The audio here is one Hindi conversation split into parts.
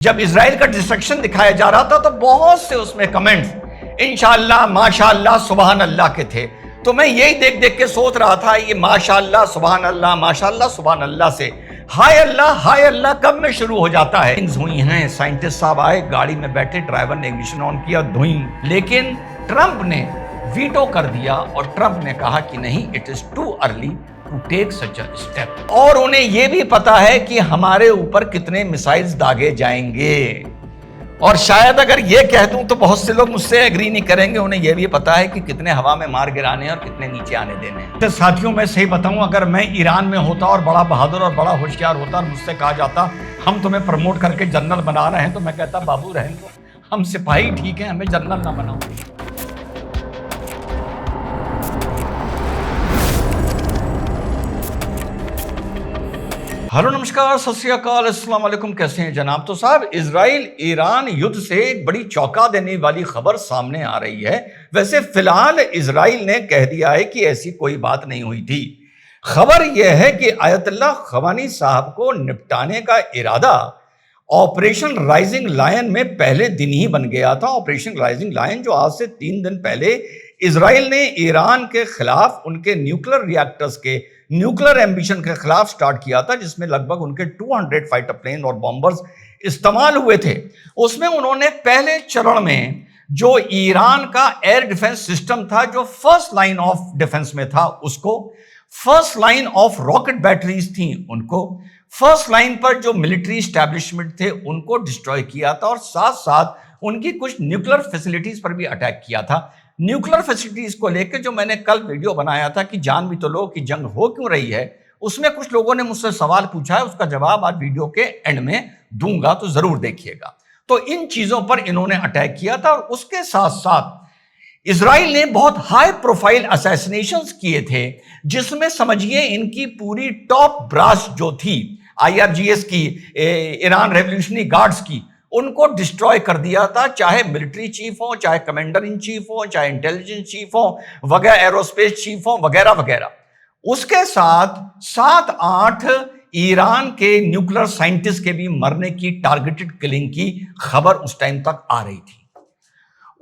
जब इजराइल का डिस्ट्रक्शन दिखाया जा रहा था तो बहुत से उसमें कमेंट्स इंशाअल्लाह माशाअल्लाह सुबहान अल्लाह के थे। तो मैं यही देख देख के सोच रहा था ये माशाअल्लाह सुबहान अल्लाह माशाअल्लाह सुबहान अल्लाह से हाय अल्लाह कब में शुरू हो जाता है। हुई हैं, साइंटिस्ट साहब आए, गाड़ी में बैठे, ड्राइवर ने इग्निशन ऑन किया, धुई। लेकिन ट्रंप ने वीटो कर दिया और ट्रंप ने कहा कि नहीं, it is too early to take such a step. और उन्हें यह भी पता है कि हमारे ऊपर कितने मिसाइल्स दागे जाएंगे। और शायद अगर ये कह दूं तो बहुत से लोग मुझसे एग्री नहीं करेंगे, उन्हें यह भी पता है कि कितने हवा में मार गिराने हैं और कितने नीचे आने देने हैं। तो साथियों, मैं सही बताऊं, अगर मैं ईरान में होता और बड़ा बहादुर और बड़ा होशियार होता और मुझसे कहा जाता हम तुम्हें प्रमोट करके जनरल बना रहे हैं, तो मैं कहता बाबू रहने दो, हम सिपाही ठीक है, हमें जनरल ना बनाओ। हेलो नमस्कार, सत श्री अकाल, अस्सलाम वालेकुम। कैसे हैं जनाब? तो साहब, इजराइल ईरान युद्ध से एक बड़ी चौंका देने वाली खबर सामने आ रही है। वैसे फिलहाल इजराइल ने कह दिया है कि ऐसी कोई बात नहीं हुई थी। खबर यह है कि आयतुल्लाह खमेनी साहब को निपटाने का इरादा ऑपरेशन राइजिंग लायन में पहले दिन ही बन गया था। ऑपरेशन राइजिंग लायन जो आज से 3 दिन पहले इजराइल ने ईरान के खिलाफ उनके न्यूक्लियर रिएक्टर्स के न्यूक्लियर एम्बिशन के खिलाफ स्टार्ट किया था, जिसमें लगभग उनके 200 फाइटर प्लेन और बॉम्बर्स इस्तेमाल हुए थे। उसमें उन्होंने पहले चरण में जो ईरान का एयर डिफेंस सिस्टम था, जो फर्स्ट लाइन ऑफ डिफेंस में था, उसको, first line of rocket batteries थी उनको, फर्स्ट लाइन पर जो मिलिट्री एस्टैब्लिशमेंट थे उनको डिस्ट्रॉय किया था, और साथ साथ उनकी कुछ न्यूक्लियर फैसिलिटीज पर भी अटैक किया था। न्यूक्लियर फैसिलिटीज को लेकर जो मैंने कल वीडियो बनाया था कि जान भी तो लो कि जंग हो क्यों रही है, उसमें कुछ लोगों ने मुझसे सवाल पूछा है, उसका जवाब आज वीडियो के एंड में दूंगा, तो जरूर देखिएगा। तो इन चीजों पर इन्होंने अटैक किया था, और उसके साथ साथ इजराइल ने बहुत हाई प्रोफाइल असैसिनेशंस किए थे, जिसमें समझिए इनकी पूरी टॉप ब्रास जो थी IRGS की, ईरान रेवोल्यूशनरी गार्ड्स की, उनको डिस्ट्रॉय कर दिया था। चाहे मिलिट्री चीफ हो, चाहे कमांडर इन चीफ हो, चाहे इंटेलिजेंस चीफ हो, वगैरह एरोस्पेस चीफ हो, वगैरह वगैरह। उसके साथ 7-8 ईरान के न्यूक्लियर साइंटिस्ट के भी मरने की, टारगेटेड किलिंग की खबर उस टाइम तक आ रही थी।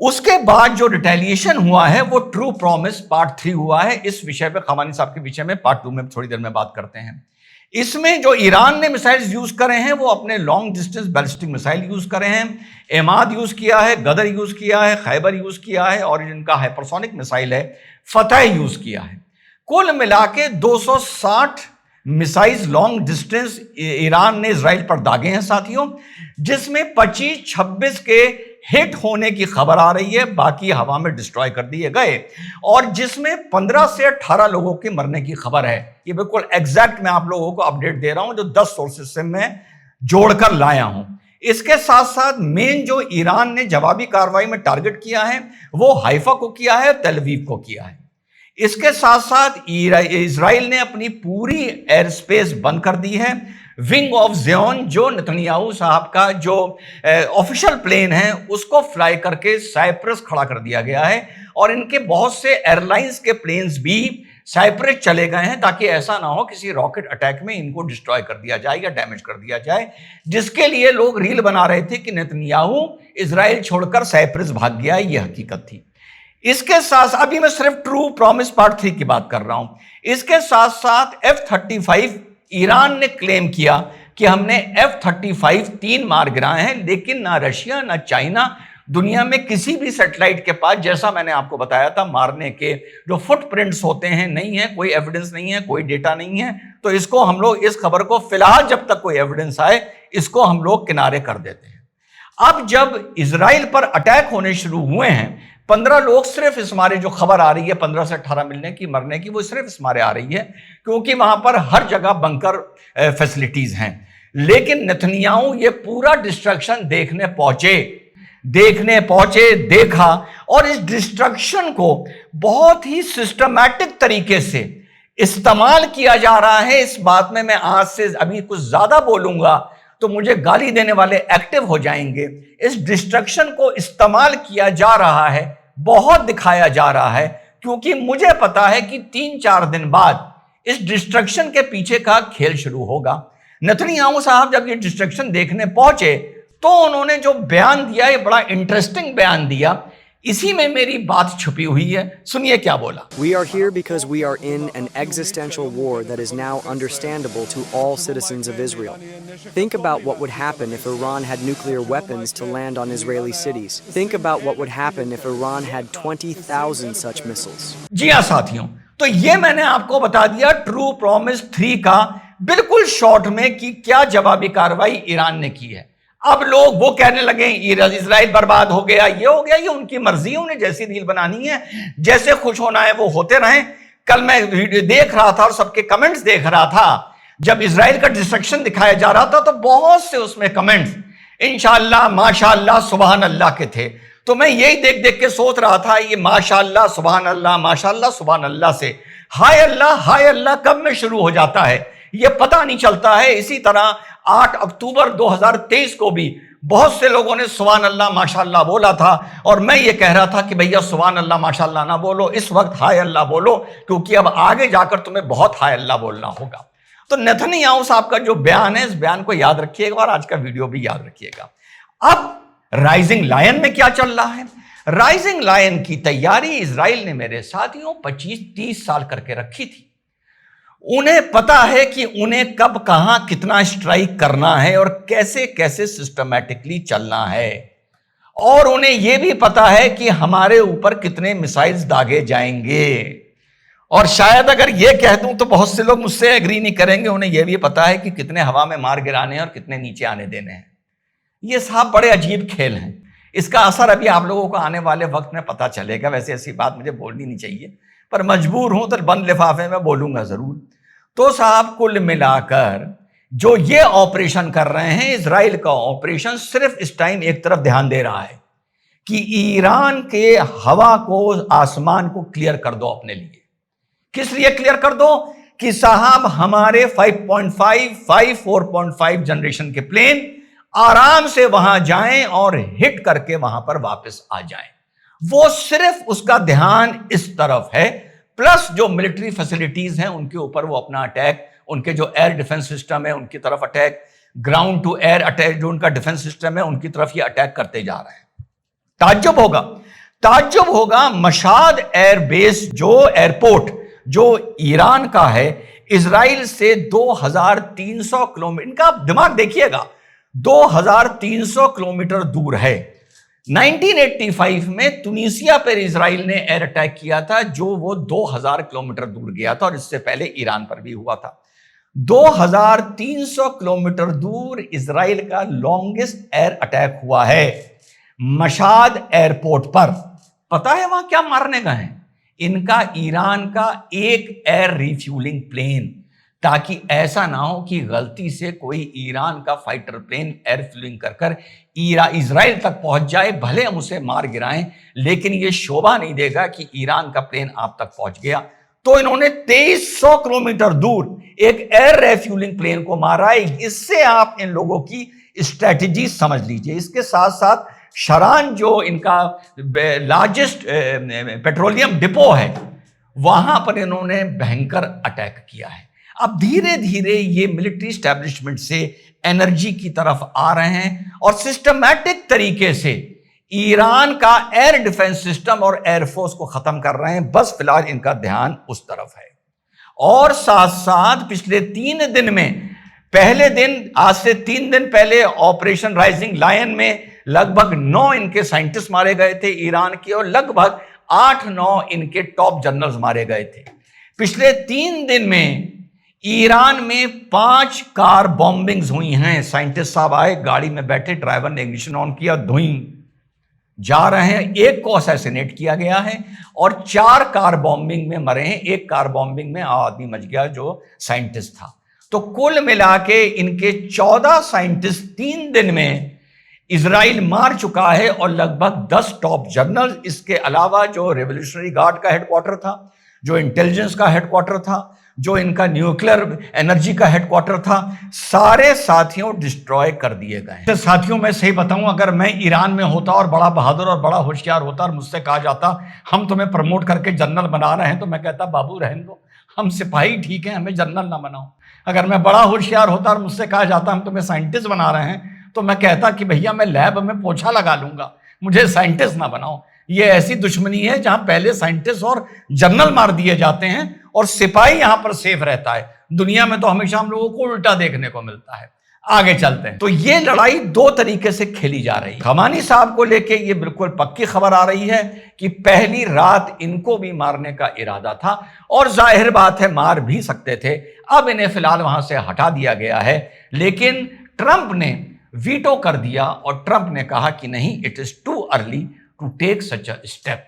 उसके बाद जो रिटेलिएशन हुआ है वो ट्रू प्रॉमिस पार्ट 3 हुआ है। इस विषय पे, खमेनी साहब के विषय में पार्ट 2 में थोड़ी देर में बात करते हैं। इसमें जो ईरान ने मिसाइल्स यूज करे हैं वो अपने long distance ballistic missile use करे हैं, एमाद यूज किया है, गदर यूज किया है, खैबर यूज किया है, और जिनका हाइपरसोनिक मिसाइल है फतह यूज किया है। कुल मिला के 260 मिसाइल्स लॉन्ग डिस्टेंस ईरान ने इजराइल पर दागे हैं साथियों, जिसमें 25-26 के हिट होने की खबर आ रही है, बाकी हवा में डिस्ट्रॉय कर दिए गए, और जिसमें 15 से 18 लोगों के मरने की खबर है। ये बिल्कुल एग्जैक्ट मैं आप लोगों को अपडेट दे रहा हूं, जो 10 सोर्सेस से मैं जोड़कर लाया हूं। इसके साथ साथ मेन जो ईरान ने जवाबी कार्रवाई में टारगेट किया है वो हाइफा को किया है, तेल अवीव को किया है। इसके साथ साथ इजराइल ने अपनी पूरी एयर स्पेस बंद कर दी है। विंग ऑफ ज़ियोन, जो नेतन्याहू साहब का जो ऑफिशियल प्लेन है, उसको फ्लाई करके साइप्रस खड़ा कर दिया गया है, और इनके बहुत से एयरलाइंस के प्लेन्स भी साइप्रस चले गए हैं, ताकि ऐसा ना हो किसी रॉकेट अटैक में इनको डिस्ट्रॉय कर दिया जाए या डैमेज कर दिया जाए, जिसके लिए लोग रील बना रहे थे कि नेतन्याहू इजराइल छोड़कर साइप्रस भाग गया। ये हकीकत थी। इसके साथ, अभी मैं सिर्फ ट्रू प्रॉमिस पार्ट 3 की बात कर रहा हूं। इसके साथ साथ F-35 ईरान ने क्लेम किया कि हमने F-35 3 मार गिराए हैं, लेकिन ना रशिया ना चाइना दुनिया में किसी भी सैटेलाइट के पास, जैसा मैंने आपको बताया था, मारने के जो फुटप्रिंट्स होते हैं नहीं है, कोई एविडेंस नहीं है, कोई डेटा नहीं है। तो इसको हम लोग, इस खबर को फिलहाल जब तक कोई एविडेंस आए, इसको हम लोग किनारे कर देते हैं। अब जब इजराइल पर अटैक होने शुरू हुए हैं, 15 लोग सिर्फ इस मारे, जो खबर आ रही है 15 से 18 मिलने की, मरने की, वो सिर्फ इस मारे आ रही है क्योंकि वहां पर हर जगह बंकर फैसिलिटीज हैं। लेकिन नेतन्याहू ये पूरा डिस्ट्रक्शन देखने पहुंचे, देखा, और इस डिस्ट्रक्शन को बहुत ही सिस्टमैटिक तरीके से इस्तेमाल किया जा रहा है। इस बात में मैं आज से अभी कुछ ज्यादा बोलूंगा तो मुझे गाली देने वाले एक्टिव हो जाएंगे। इस डिस्ट्रक्शन को इस्तेमाल किया जा रहा है, बहुत दिखाया जा रहा है, क्योंकि मुझे पता है कि 3-4 दिन बाद इस डिस्ट्रक्शन के पीछे का खेल शुरू होगा। नेतन्याहू साहब जब ये डिस्ट्रक्शन देखने पहुंचे तो उन्होंने जो बयान दिया, ये बड़ा इंटरेस्टिंग बयान दिया, इसी में मेरी बात छुपी हुई है। सुनिए क्या बोला। We are here because we are in an existential war that is now understandable to all citizens of Israel. Think about what would happen if Iran had nuclear weapons to land on Israeli cities. Think about what would happen if Iran had 20,000 such missiles. जी हाँ साथियों, तो ये मैंने आपको बता दिया ट्रू प्रॉमिस 3 का बिल्कुल शॉर्ट में कि क्या जवाबी कार्रवाई ईरान ने की है। अब लोग वो कहने लगे इजराइल बर्बाद हो गया, ये हो गया, ये उनकी मर्जी है, उन्हें जैसी रील बनानी है, जैसे खुश होना है वो होते रहें। कल मैं वीडियो देख रहा था और सबके कमेंट्स देख रहा था, जब इजराइल का डिस्ट्रक्शन दिखाया जा रहा था तो बहुत से उसमें कमेंट्स इंशाअल्लाह, माशाअल्लाह, सुभान अल्लाह के थे। तो मैं यही देख देख के सोच रहा था, ये माशाअल्लाह, सुभान अल्लाह, माशाअल्लाह, सुभान अल्लाह से हाय अल्लाह कब में शुरू हो जाता है ये पता नहीं चलता है। इसी तरह 8 अक्टूबर 2023 को भी बहुत से लोगों ने सुभान अल्लाह माशाअल्लाह बोला था, और मैं ये कह रहा था कि भैया सुभान अल्लाह माशाअल्लाह ना बोलो, इस वक्त हाय अल्लाह बोलो, क्योंकि अब आगे जाकर तुम्हें बहुत हाय अल्लाह बोलना होगा। तो नेतन्याहू साहब का जो बयान है, इस बयान को याद रखिएगा और आज का वीडियो भी याद रखिएगा। अब राइजिंग लायन में क्या चल रहा है? राइजिंग लायन की तैयारी इजराइल ने मेरे साथियों 25-30 साल करके रखी थी। उन्हें पता है कि उन्हें कब कहां कितना स्ट्राइक करना है और कैसे कैसे सिस्टमैटिकली चलना है, और उन्हें यह भी पता है कि हमारे ऊपर कितने मिसाइल्स दागे जाएंगे। और शायद अगर यह कह दूं तो बहुत से लोग मुझसे एग्री नहीं करेंगे, उन्हें यह भी पता है कि कितने हवा में मार गिराने हैं और कितने नीचे आने देने हैं। ये साहब बड़े अजीब खेल हैं, इसका असर अभी आप लोगों को आने वाले वक्त में पता चलेगा। वैसे ऐसी बात मुझे बोलनी नहीं चाहिए, पर मजबूर हूं तो बंद लिफाफे में बोलूंगा जरूर। तो साहब कुल मिलाकर जो ये ऑपरेशन कर रहे हैं, इजराइल का ऑपरेशन सिर्फ इस टाइम एक तरफ ध्यान दे रहा है कि ईरान के हवा को, आसमान को क्लियर कर दो अपने लिए। किस लिए क्लियर कर दो? कि साहब हमारे 5.5 4.5 जनरेशन के प्लेन आराम से वहां जाएं और हिट करके वहां पर वापस आ जाएं। वो सिर्फ उसका ध्यान इस तरफ है, प्लस जो मिलिट्री फैसिलिटीज हैं उनके ऊपर वो अपना अटैक, उनके जो एयर डिफेंस सिस्टम है उनकी तरफ attack, ground to air attack जो उनका डिफेंस सिस्टम है उनकी तरफ ये अटैक करते जा रहे हैं। ताज्जुब होगा मशाद एयर बेस, जो एयरपोर्ट जो ईरान का है, इजराइल से 2300 किलोमीटर, इनका दिमाग देखिएगा, 2300 किलोमीटर दूर है। 1985 में तुनीसिया पर इजराइल ने एयर अटैक किया था, जो वो 2000 किलोमीटर दूर गया था, और इससे पहले ईरान पर भी हुआ था। 2300 किलोमीटर दूर इजराइल का लॉन्गेस्ट एयर अटैक हुआ है मशाद एयरपोर्ट पर। पता है वहां क्या मारने गए हैं? इनका ईरान का एक एयर रिफ्यूलिंग प्लेन, ताकि ऐसा ना हो कि गलती से कोई ईरान का फाइटर प्लेन एयर फ्यूलिंग कर इजराइल तक पहुंच जाए। भले हम उसे मार गिराएं, लेकिन यह शोभा नहीं देगा कि ईरान का प्लेन आप तक पहुंच गया। तो इन्होंने 2300 किलोमीटर दूर एक एयर रिफ्यूलिंग प्लेन को मारा है। इससे आप इन लोगों की स्ट्रेटेजी समझ लीजिए। इसके साथ साथ शरान जो इनका लार्जेस्ट पेट्रोलियम डिपो है, वहां पर इन्होंने भयंकर अटैक किया है। अब धीरे धीरे ये मिलिट्री स्टैब्लिशमेंट से एनर्जी की तरफ आ रहे हैं और सिस्टमैटिक तरीके से ईरान का एयर डिफेंस सिस्टम और एयरफोर्स को खत्म कर रहे हैं। बस फिलहाल इनका ध्यान उस तरफ है। और साथ साथ पिछले 3 दिन में, पहले दिन आज से 3 दिन पहले ऑपरेशन राइजिंग लायन में लगभग 9 इनके साइंटिस्ट मारे गए थे ईरान के, और लगभग 8-9 इनके टॉप जनरल्स मारे गए थे। पिछले 3 दिन में ईरान में 5 कार बॉम्बिंग्स हुई हैं। साइंटिस्ट साहब आए, गाड़ी में बैठे, ड्राइवर ने इग्निशन ऑन किया, धुई जा रहे हैं। एक को असैसिनेट किया गया है और 4 कार बॉम्बिंग में मरे हैं। एक कार बॉम्बिंग में आदमी मच गया जो साइंटिस्ट था। तो कुल मिला के इनके 14 साइंटिस्ट 3 दिन में इजराइल मार चुका है, और लगभग 10 टॉप जनरल, इसके अलावा जो रेवोल्यूशनरी गार्ड का हेडक्वार्टर था, जो इंटेलिजेंस का हेडक्वार्टर था, जो इनका न्यूक्लियर एनर्जी का हेडक्वार्टर था, सारे साथियों डिस्ट्रॉय कर दिए गए। तो साथियों मैं सही बताऊं, अगर मैं ईरान में होता और बड़ा बहादुर और बड़ा होशियार होता और मुझसे कहा जाता हम तुम्हें प्रमोट करके जनरल बना रहे हैं, तो मैं कहता बाबू रहने दो, हम सिपाही ठीक है, हमें जनरल ना बनाओ। अगर मैं बड़ा होशियार होता और मुझसे कहा जाता हम तुम्हें साइंटिस्ट बना रहे हैं, तो मैं कहता कि भैया मैं लैब में पोछा लगा लूंगा, मुझे साइंटिस्ट ना बनाओ। ये ऐसी दुश्मनी है जहां पहले साइंटिस्ट और जनरल मार दिए जाते हैं और सिपाही यहां पर सेफ रहता है। दुनिया में तो हमेशा हम लोगों को उल्टा देखने को मिलता है। आगे चलते हैं। तो ये लड़ाई दो तरीके से खेली जा रही है। खमानी साहब को लेके ये बिल्कुल पक्की खबर आ रही है कि पहली रात इनको भी मारने का इरादा था और जाहिर बात है मार भी सकते थे। अब इन्हें फिलहाल वहां से हटा दिया गया है, लेकिन ट्रंप ने वीटो कर दिया और ट्रंप ने कहा कि नहीं, it is too early to take such a step.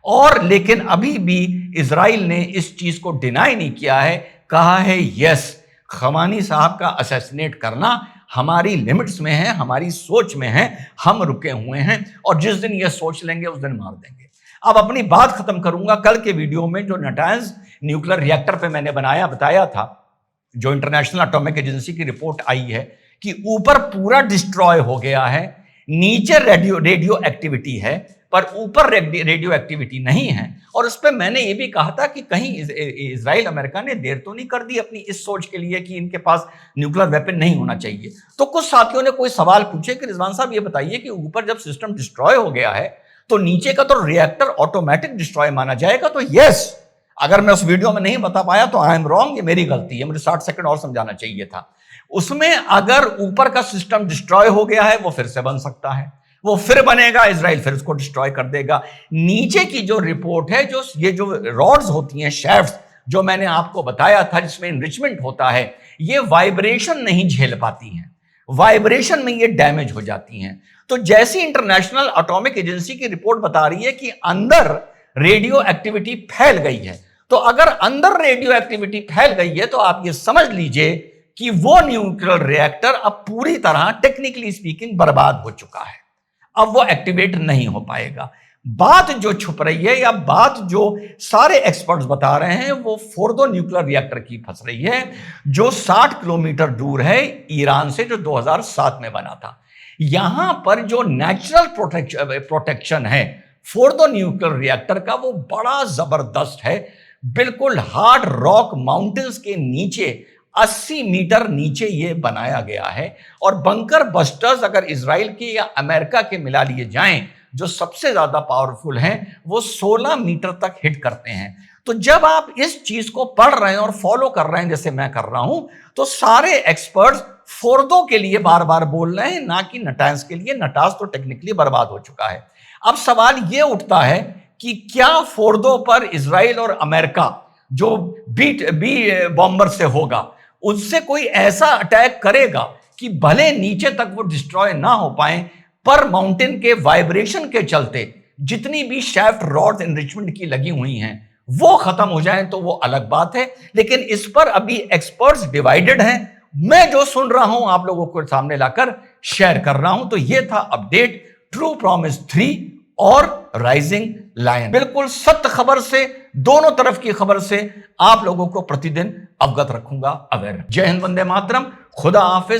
और लेकिन अभी भी इजराइल ने इस चीज को डिनाई नहीं किया है, कहा है यस, खमानी साहब का असैसिनेट करना हमारी लिमिट्स में है, हमारी सोच में है, हम रुके हुए हैं और जिस दिन ये सोच लेंगे उस दिन मार देंगे। अब अपनी बात खत्म करूंगा। कल के वीडियो में जो नाटांज न्यूक्लियर रिएक्टर पे मैंने बताया था, जो इंटरनेशनल एटॉमिक एजेंसी की रिपोर्ट आई है कि ऊपर पूरा डिस्ट्रॉय हो गया है, नीचे रेडियो एक्टिविटी है पर ऊपर रेडियो एक्टिविटी नहीं है। और उस पर मैंने ये भी कहा था कि कहीं इजराइल अमेरिका ने देर तो नहीं कर दी अपनी इस सोच के लिए कि इनके पास न्यूक्लियर वेपन नहीं होना चाहिए। तो कुछ साथियों ने कोई सवाल पूछे कि रिजवान साहब ये बताइए कि ऊपर जब सिस्टम डिस्ट्रॉय हो गया है तो नीचे का तो रिएक्टर ऑटोमेटिक डिस्ट्रॉय माना जाएगा। तो यस, अगर मैं उस वीडियो में नहीं बता पाया तो आई एम रॉन्ग, ये मेरी गलती है, मुझे 60 सेकंड और समझाना चाहिए था। उसमें अगर ऊपर का सिस्टम डिस्ट्रॉय हो गया है वो फिर से बन सकता है, वो फिर बनेगा, इजराइल फिर उसको डिस्ट्रॉय कर देगा। नीचे की जो रिपोर्ट है, जो ये जो रॉड्स होती हैं, शैफ्ट्स, जो मैंने आपको बताया था जिसमें इनरिचमेंट होता है, ये वाइब्रेशन नहीं झेल पाती हैं, वाइब्रेशन में ये डैमेज हो जाती हैं। तो जैसी इंटरनेशनल एटॉमिक एजेंसी की रिपोर्ट बता रही है कि अंदर रेडियो एक्टिविटी फैल गई है, तो अगर अंदर रेडियो एक्टिविटी फैल गई है तो आप ये समझ लीजिए कि वो न्यूक्लियर रिएक्टर अब पूरी तरह टेक्निकली स्पीकिंग बर्बाद हो चुका है, अब वो एक्टिवेट नहीं हो पाएगा। बात जो छुप रही है या बात जो सारे एक्सपर्ट्स बता रहे हैं वो फोर्दो न्यूक्लियर रिएक्टर की फंस रही है, जो 60 किलोमीटर दूर है ईरान से, जो 2007 में बना था। यहां पर जो नेचुरल प्रोटेक्शन है फोर्दो न्यूक्लियर रिएक्टर का, वो बड़ा जबरदस्त है। बिल्कुल हार्ड रॉक माउंटेन्स के नीचे 80 मीटर नीचे ये बनाया गया है। और बंकर बस्टर्स अगर इजराइल के या अमेरिका के मिला लिए जाएं, जो सबसे ज्यादा पावरफुल हैं, वो 16 मीटर तक हिट करते हैं। तो जब आप इस चीज को पढ़ रहे हैं और फॉलो कर रहे हैं जैसे मैं कर रहा हूं, तो सारे एक्सपर्ट्स फोर्दो के लिए बार बार बोल रहे हैं, ना कि नटांज के लिए। नटांज तो टेक्निकली बर्बाद हो चुका है। अब सवाल यह उठता है कि क्या फोर्दो पर इजराइल और अमेरिका जो बी बॉम्बर से होगा, उससे कोई ऐसा अटैक करेगा कि भले नीचे तक वो डिस्ट्रॉय ना हो पाए, पर माउंटेन के वाइब्रेशन के चलते जितनी भी शैफ्ट रॉड्स एनरिचमेंट की लगी हुई हैं वो खत्म हो जाए तो वो अलग बात है। लेकिन इस पर अभी एक्सपर्ट्स डिवाइडेड हैं। मैं जो सुन रहा हूं आप लोगों को सामने लाकर शेयर कर रहा हूं। तो ये था अपडेट ट्रू प्रॉमिस 3 और राइजिंग लायन। बिल्कुल सत्य खबर से, दोनों तरफ की खबर से आप लोगों को प्रतिदिन अवगत रखूंगा, अवेयर। जय हिंद, वंदे मातरम, खुदा हाफिज।